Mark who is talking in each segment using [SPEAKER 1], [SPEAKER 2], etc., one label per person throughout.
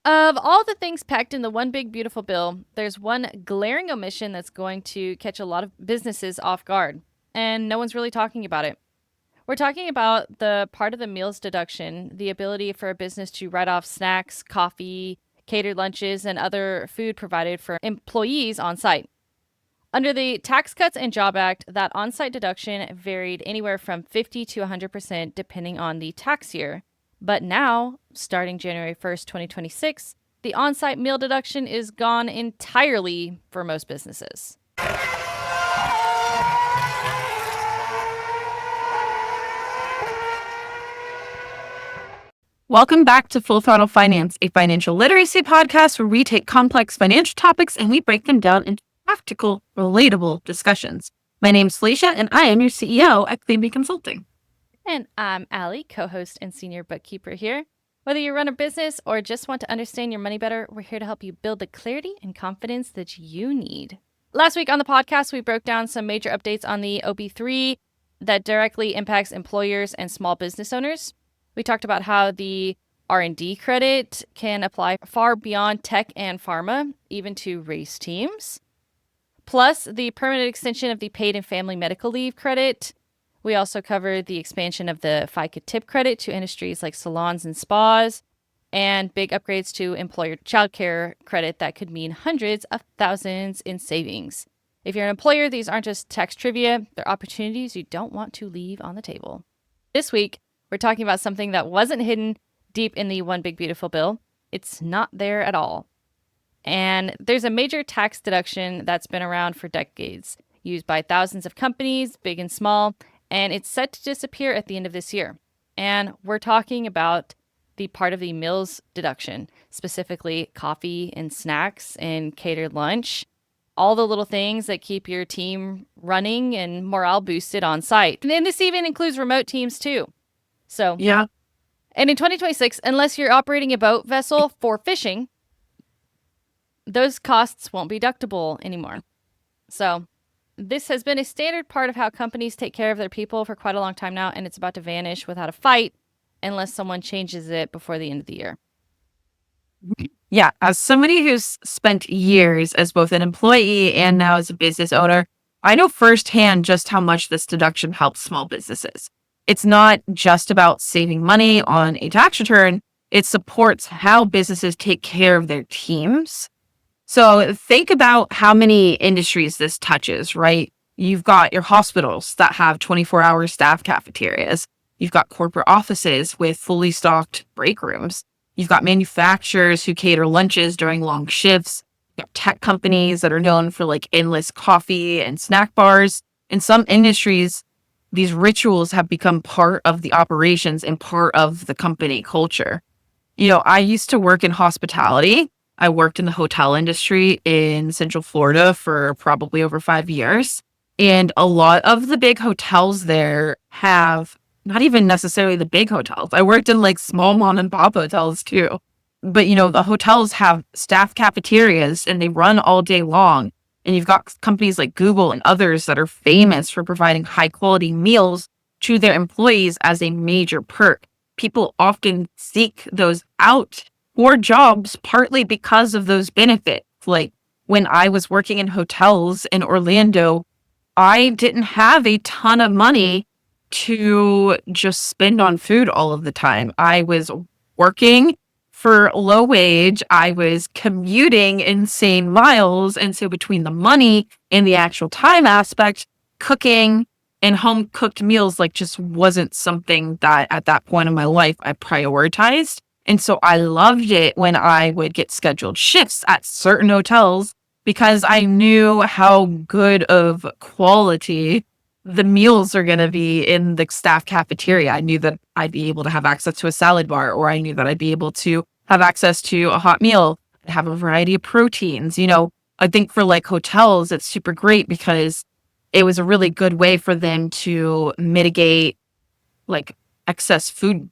[SPEAKER 1] Of all the things packed in the one big beautiful bill, there's one glaring omission that's going to catch a lot of businesses off guard, and no one's really talking about it. We're talking about the part of the meals deduction, the ability for a business to write off snacks, coffee, catered lunches, and other food provided for employees on site. Under the Tax Cuts and Job Act, that on site deduction varied anywhere from 50 to 100% depending on the tax year. But now, starting January 1st, 2026, the on site meal deduction is gone entirely for most businesses.
[SPEAKER 2] Welcome back to Full Throttle Finance, a financial literacy podcast where we take complex financial topics and we break them down into practical, relatable discussions. My name's Felicia, and I am your CEO at Cleanbee Consulting.
[SPEAKER 1] And I'm Allie, co-host and senior bookkeeper here. Whether you run a business or just want to understand your money better, we're here to help you build the clarity and confidence that you need. Last week on the podcast, we broke down some major updates on the OB3 that directly impacts employers and small business owners. We talked about how the R&D credit can apply far beyond tech and pharma, even to race teams. Plus, the permanent extension of the paid and family medical leave credit. We also covered the expansion of the FICA tip credit to industries like salons and spas, and big upgrades to employer childcare credit that could mean hundreds of thousands in savings. If you're an employer, these aren't just tax trivia, they're opportunities you don't want to leave on the table. This week, we're talking about something that wasn't hidden deep in the One Big Beautiful Bill. It's not there at all. And there's a major tax deduction that's been around for decades, used by thousands of companies, big and small, and it's set to disappear at the end of this year. And we're talking about the part of the meals deduction, specifically coffee and snacks and catered lunch, all the little things that keep your team running and morale boosted on site. And then this even includes remote teams too. So,
[SPEAKER 2] yeah.
[SPEAKER 1] And in 2026, unless you're operating a boat vessel for fishing, those costs won't be deductible anymore. So this has been a standard part of how companies take care of their people for quite a long time now, and it's about to vanish without a fight unless someone changes it before the end of the year.
[SPEAKER 2] Yeah, as somebody who's spent years as both an employee and now as a business owner, I know firsthand just how much this deduction helps small businesses. It's not just about saving money on a tax return. It supports how businesses take care of their teams. So think about how many industries this touches, right? You've got your hospitals that have 24-hour staff cafeterias. You've got corporate offices with fully stocked break rooms. You've got manufacturers who cater lunches during long shifts. You've got tech companies that are known for like endless coffee and snack bars. In some industries, these rituals have become part of the operations and part of the company culture. You know, I used to work in hospitality. I worked in the hotel industry in Central Florida for probably over 5 years. And a lot of the big hotels there have not even necessarily the big hotels. I worked in like small mom and pop hotels too. But, you know, the hotels have staff cafeterias and they run all day long. And you've got companies like Google and others that are famous for providing high quality meals to their employees as a major perk. People often seek those out for jobs partly because of those benefits. Like when I was working in hotels in Orlando, I didn't have a ton of money to just spend on food all of the time. I was working for low wage. I was commuting insane miles. And so between the money and the actual time aspect, cooking and home cooked meals like just wasn't something that at that point in my life I prioritized. And so I loved it when I would get scheduled shifts at certain hotels because I knew how good of quality the meals are going to be in the staff cafeteria. I knew that I'd be able to have access to a salad bar, or I knew that I'd be able to have access to a hot meal, have a variety of proteins. You know, I think for like hotels, it's super great because it was a really good way for them to mitigate like excess food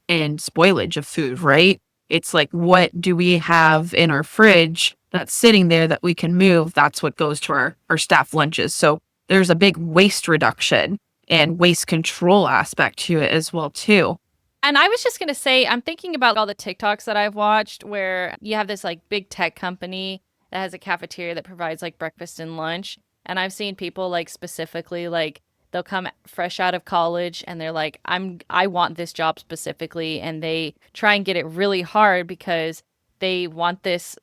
[SPEAKER 2] and spoilage of food, right? It's like, what do we have in our fridge that's sitting there that we can move? That's what goes to our staff lunches. So there's a big waste reduction and waste control aspect to it as well, too.
[SPEAKER 1] And I was just going to say, I'm thinking about all the TikToks that I've watched where you have this like big tech company that has a cafeteria that provides like breakfast and lunch. And I've seen people like specifically like they'll come fresh out of college and they're like, I want this job specifically. And they try and get it really hard because they want this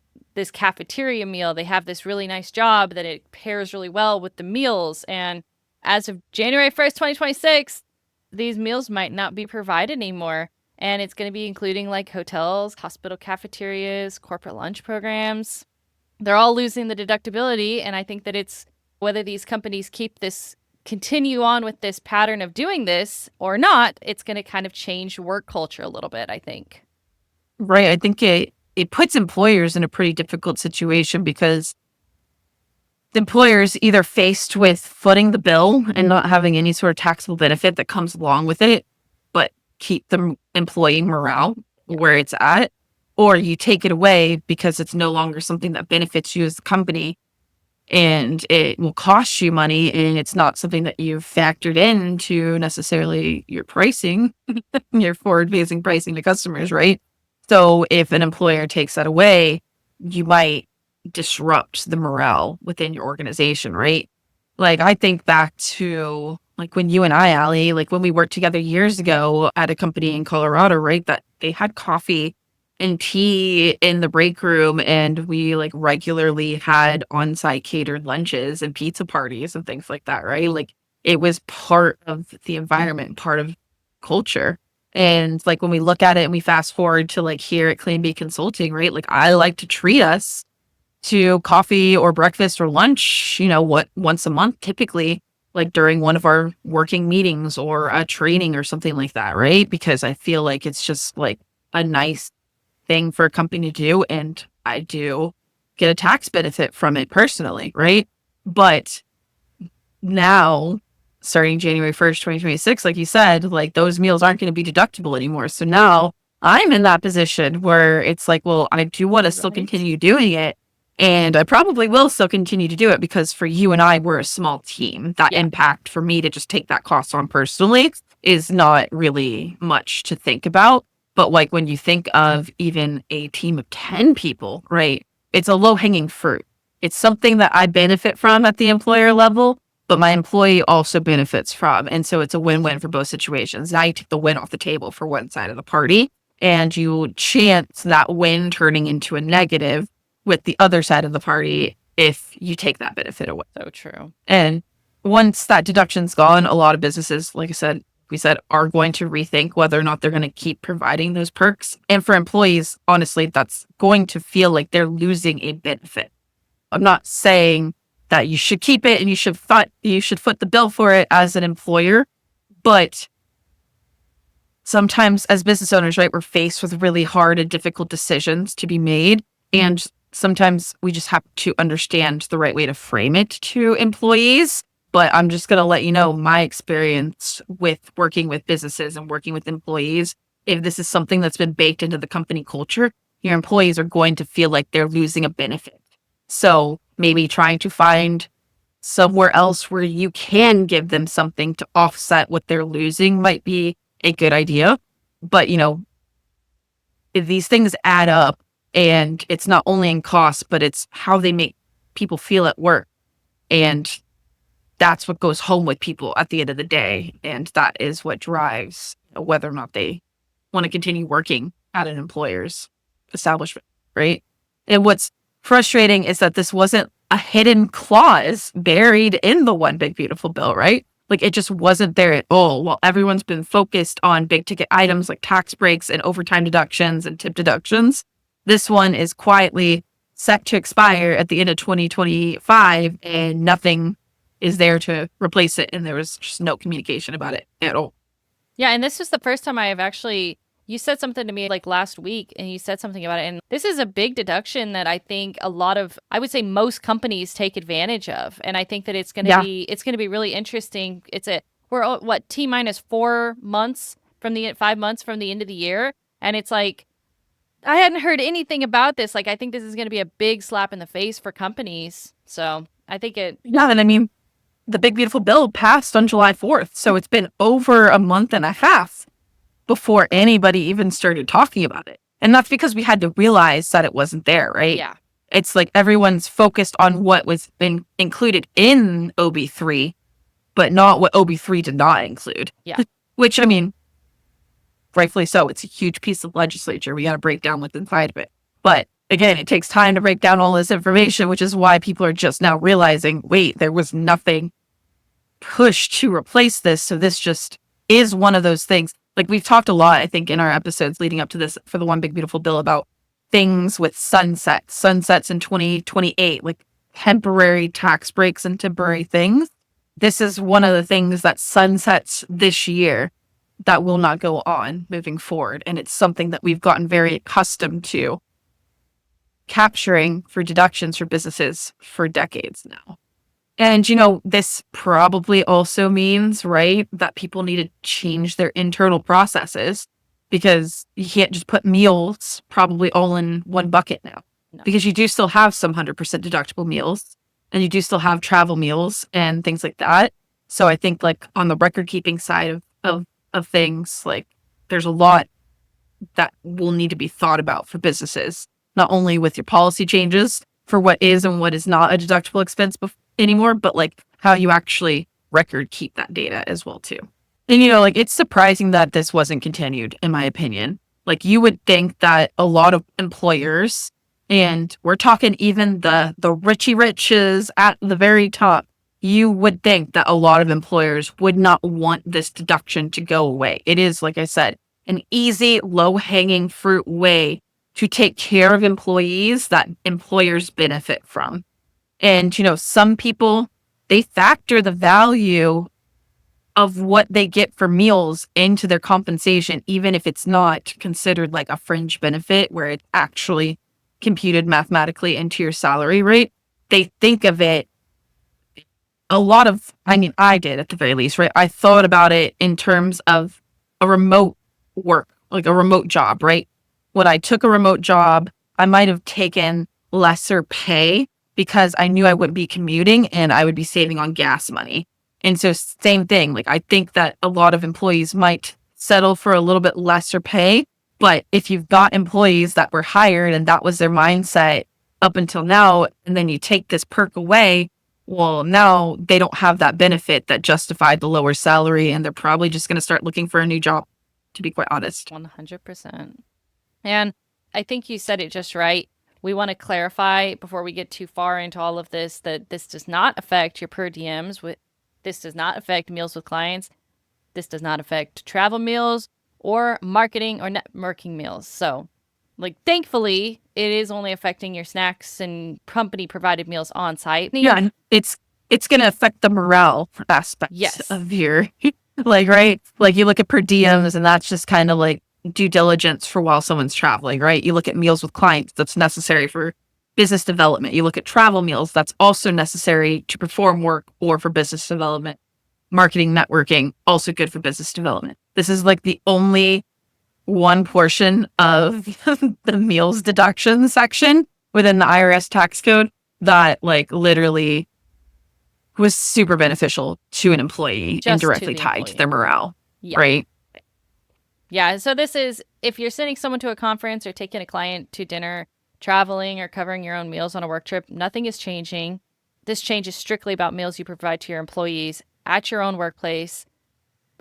[SPEAKER 1] cafeteria meal. They have this really nice job that it pairs really well with the meals. And as of January 1st, 2026, these meals might not be provided anymore. And it's going to be including like hotels, hospital cafeterias, corporate lunch programs. They're all losing the deductibility. And I think that it's whether these companies continue on with this pattern of doing this or not, it's going to kind of change work culture a little bit, I think.
[SPEAKER 2] Right. I think it puts employers in a pretty difficult situation because the employer's either faced with footing the bill and not having any sort of taxable benefit that comes along with it, but keep the employee morale where it's at, or you take it away because it's no longer something that benefits you as a company and it will cost you money and it's not something that you've factored into necessarily your pricing, your forward-facing pricing to customers, right? So if an employer takes that away, you might disrupt the morale within your organization, right? Like I think back to like when you and I, Allie, like when we worked together years ago at a company in Colorado, right? That they had coffee and tea in the break room and we like regularly had on-site catered lunches and pizza parties and things like that, right? Like it was part of the environment, part of culture. And like when we look at it and we fast forward to like here at Clean Bee Consulting, right? Like I like to treat us to coffee or breakfast or lunch, once a month, typically, like during one of our working meetings or a training or something like that, right? Because I feel like it's just like a nice thing for a company to do. And I do get a tax benefit from it personally, right? But now, starting January 1st, 2026, like you said, like those meals aren't going to be deductible anymore. So now I'm in that position where it's like, well, I do want to still continue doing it. And I probably will still continue to do it because for you and I, we're a small team. That impact for me to just take that cost on personally is not really much to think about. But like when you think of even a team of 10 people, right? It's a low hanging fruit. It's something that I benefit from at the employer level, but my employee also benefits from. And so it's a win-win for both situations. Now you take the win off the table for one side of the party and you chance that win turning into a negative with the other side of the party if you take that benefit away.
[SPEAKER 1] So true.
[SPEAKER 2] And once that deduction's gone, a lot of businesses, like I said, are going to rethink whether or not they're going to keep providing those perks. And for employees, honestly, that's going to feel like they're losing a benefit. I'm not saying that you should keep it and you should foot the bill for it as an employer, but sometimes as business owners, right, we're faced with really hard and difficult decisions to be made. And sometimes we just have to understand the right way to frame it to employees. But I'm just going to let you know my experience with working with businesses and working with employees. If this is something that's been baked into the company culture, your employees are going to feel like they're losing a benefit. So maybe trying to find somewhere else where you can give them something to offset what they're losing might be a good idea. But, if these things add up and it's not only in cost, but it's how they make people feel at work. And that's what goes home with people at the end of the day. And that is what drives whether or not they want to continue working at an employer's establishment, right? And what's frustrating is that this wasn't a hidden clause buried in the One Big Beautiful Bill, right? Like it just wasn't there at all. While everyone's been focused on big ticket items like tax breaks and overtime deductions and tip deductions, this one is quietly set to expire at the end of 2025 and nothing is there to replace it. And there was just no communication about it at all.
[SPEAKER 1] Yeah, and this was the first time I have actually, you said something to me like last week and you said something about it. And this is a big deduction that I think I would say most companies take advantage of. And I think that it's going to be really interesting. We're T minus 4 months 5 months from the end of the year. And it's like, I hadn't heard anything about this. Like, I think this is going to be a big slap in the face for companies. So I think
[SPEAKER 2] Yeah, and I mean, the Big Beautiful Bill passed on July 4th. So it's been over a month and a half. before anybody even started talking about it. And that's because we had to realize that it wasn't there, right?
[SPEAKER 1] Yeah.
[SPEAKER 2] It's like everyone's focused on what was included in OB3, but not what OB3 did not include.
[SPEAKER 1] Yeah.
[SPEAKER 2] Which, I mean, rightfully so. It's a huge piece of legislature. We got to break down what's inside of it. But again, it takes time to break down all this information, which is why people are just now realizing, wait, there was nothing pushed to replace this. So this just is one of those things. Like we've talked a lot, I think, in our episodes leading up to this for the One Big Beautiful Bill about things with sunsets in 2028, like temporary tax breaks and temporary things. This is one of the things that sunsets this year that will not go on moving forward. And it's something that we've gotten very accustomed to capturing for deductions for businesses for decades now. And, this probably also means, right, that people need to change their internal processes because you can't just put meals probably all in one bucket now.
[SPEAKER 1] No.
[SPEAKER 2] Because you do still have some 100% deductible meals and you do still have travel meals and things like that. So I think like on the record keeping side of things, like there's a lot that will need to be thought about for businesses, not only with your policy changes for what is and what is not a deductible expense anymore, but like how you actually record keep that data as well too. And like it's surprising that this wasn't continued, in my opinion. Like you would think that a lot of employers, and we're talking even the richy riches at the very top, you would think that a lot of employers would not want this deduction to go away. It is, like I said, an easy, low-hanging fruit way to take care of employees that employers benefit from. And, some people, they factor the value of what they get for meals into their compensation, even if it's not considered like a fringe benefit where it's actually computed mathematically into your salary rate. They think of it I did at the very least, right? I thought about it in terms of a remote work, like a remote job, right? When I took a remote job, I might have taken lesser pay because I knew I wouldn't be commuting and I would be saving on gas money. And so same thing, like I think that a lot of employees might settle for a little bit lesser pay, but if you've got employees that were hired and that was their mindset up until now, and then you take this perk away, well, now they don't have that benefit that justified the lower salary, and they're probably just going to start looking for a new job, to be quite honest.
[SPEAKER 1] 100%. And I think you said it just right. We want to clarify before we get too far into all of this that this does not affect your per diems. This does not affect meals with clients. This does not affect travel meals or marketing or networking meals. So, thankfully, it is only affecting your snacks and company-provided meals on site.
[SPEAKER 2] Yeah, and it's going to affect the morale aspects of your, right? Like you look at per diems, and that's just kind of like due diligence for while someone's traveling, right? You look at meals with clients, that's necessary for business development. You look at travel meals, that's also necessary to perform work or for business development. Marketing, networking, also good for business development. This is like the only one portion of the meals deduction section within the IRS tax code that literally was super beneficial to an employee and directly tied to their morale, right?
[SPEAKER 1] Yeah, so this is if you're sending someone to a conference or taking a client to dinner, traveling or covering your own meals on a work trip, nothing is changing. This change is strictly about meals you provide to your employees at your own workplace,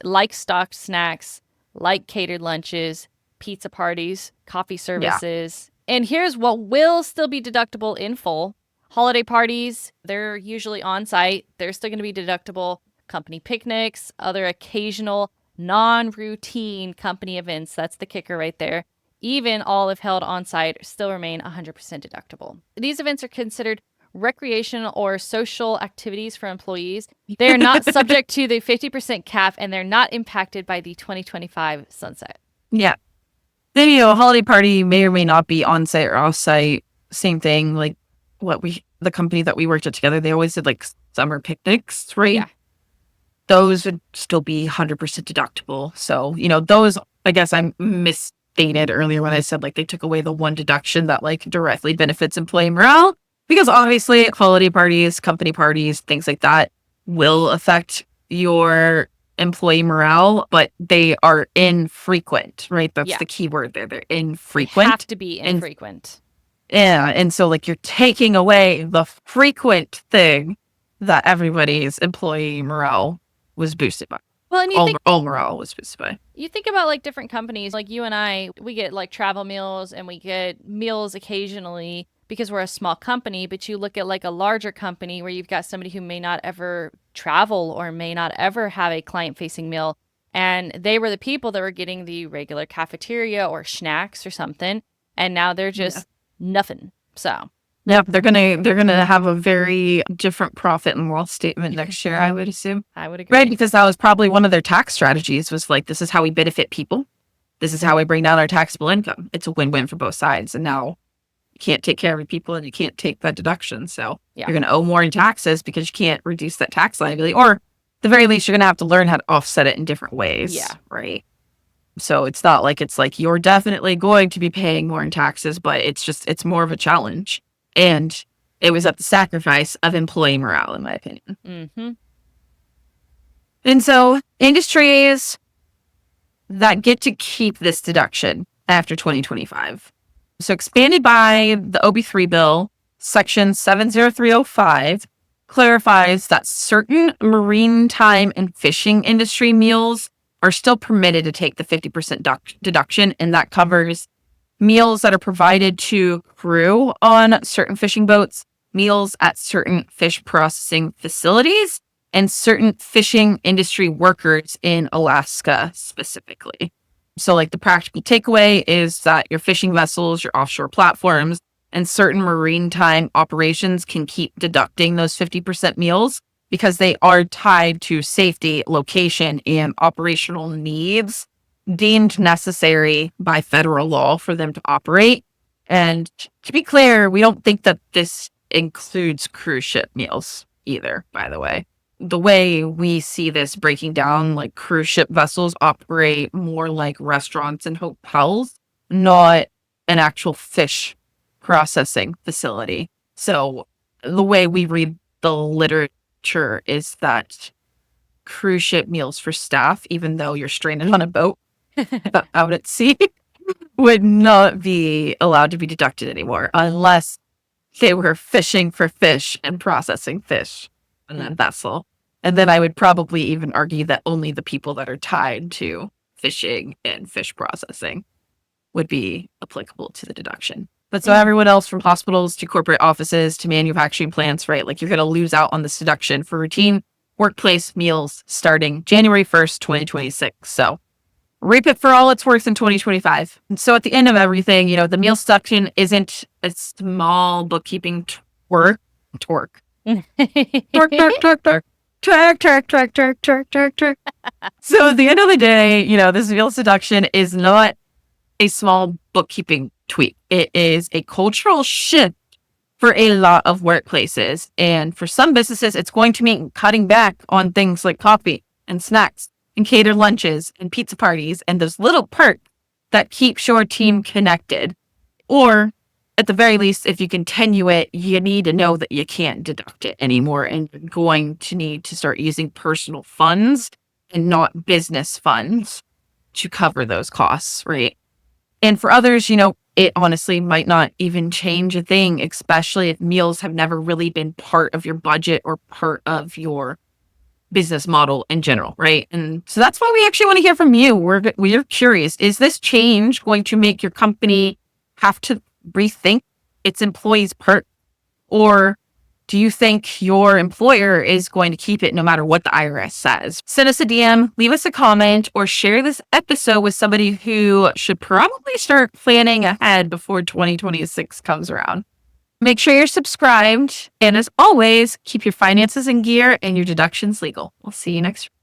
[SPEAKER 1] like stocked snacks, like catered lunches, pizza parties, coffee services. Yeah. And here's what will still be deductible in full. Holiday parties, they're usually on site. They're still going to be deductible. Company picnics, other occasional non-routine company events, that's the kicker right there. Even all if held on site still remain 100% deductible. These events are considered recreational or social activities for employees. They are not subject to the 50% cap, and they're not impacted by the 2025 sunset.
[SPEAKER 2] Yeah. Then, a holiday party may or may not be on-site or off-site. Same thing, like the company that we worked at together, they always did like summer picnics, right? Yeah. Those would still be 100% deductible. So, those, I guess I misstated earlier when I said they took away the one deduction that directly benefits employee morale. Because obviously holiday parties, company parties, things like that will affect your employee morale, but they are infrequent, right? That's
[SPEAKER 1] Yeah.
[SPEAKER 2] the key word there. They're
[SPEAKER 1] They
[SPEAKER 2] infrequent.
[SPEAKER 1] have to be
[SPEAKER 2] And
[SPEAKER 1] infrequent.
[SPEAKER 2] yeah, and so like you're taking away the frequent thing that everybody's employee morale was boosted by.
[SPEAKER 1] Well, and
[SPEAKER 2] All morale was boosted by.
[SPEAKER 1] you think about like different companies, like you and I, we get like travel meals and we get meals occasionally because we're a small company. But you look at like a larger company where you've got somebody who may not ever travel or may not ever have a client facing meal. And they were the people that were getting the regular cafeteria or snacks or something. And now they're just nothing. So
[SPEAKER 2] Yeah, they're gonna have a very different profit and loss statement next year, I would assume.
[SPEAKER 1] I would agree.
[SPEAKER 2] Right, because that was probably one of their tax strategies was like, this is how we benefit people. This is how we bring down our taxable income. It's a win-win for both sides. And now you can't take care of your people and you can't take that deduction. So
[SPEAKER 1] Yeah.
[SPEAKER 2] you're going to owe more in taxes because you can't reduce that tax liability. Or at the very least, you're going to have to learn how to offset it in different ways.
[SPEAKER 1] Yeah.
[SPEAKER 2] Right. So it's not like it's like you're definitely going to be paying more in taxes, but it's more of a challenge. And it was at the sacrifice of employee morale, in my opinion.
[SPEAKER 1] Mm-hmm.
[SPEAKER 2] And so industries that get to keep this deduction after 2025. So expanded by the OB3 bill, section 70305 clarifies that certain maritime and fishing industry meals are still permitted to take the 50% deduction, and that covers meals that are provided to crew on certain fishing boats, meals at certain fish processing facilities, and certain fishing industry workers in Alaska specifically. So like the practical takeaway is that your fishing vessels, your offshore platforms, and certain maritime operations can keep deducting those 50% meals because they are tied to safety, location, and operational needs deemed necessary by federal law for them to operate. And to be clear, we don't think that this includes cruise ship meals either, by the way. The way we see this breaking down, like cruise ship vessels operate more like restaurants and hotels, not an actual fish processing facility. So the way we read the literature is that cruise ship meals for staff, even though you're stranded on a boat out at sea, would not be allowed to be deducted anymore unless they were fishing for fish and processing fish in that vessel. And then I would probably even argue that only the people that are tied to fishing and fish processing would be applicable to the deduction. But so everyone else from hospitals to corporate offices to manufacturing plants, right? Like you're going to lose out on this deduction for routine workplace meals starting January 1st, 2026. So reap it for all it's worth in 2025. And so at the end of everything, the meal deduction isn't a small bookkeeping torque. Torque. So at the end of the day, this meal deduction is not a small bookkeeping tweak. It is a cultural shift for a lot of workplaces. And for some businesses, it's going to mean cutting back on things like coffee and snacks and catered lunches and pizza parties and those little perks that keeps your team connected. Or at the very least, if you continue it, you need to know that you can't deduct it anymore and you're going to need to start using personal funds and not business funds to cover those costs, right? And for others, it honestly might not even change a thing, especially if meals have never really been part of your budget or part of your business model in general, right? And so that's why we actually want to hear from you. We're curious. Is this change going to make your company have to rethink its employees' perk? Or do you think your employer is going to keep it no matter what the IRS says? Send us a DM, leave us a comment, or share this episode with somebody who should probably start planning ahead before 2026 comes around. Make sure you're subscribed. And as always, keep your finances in gear and your deductions legal. We'll see you next week.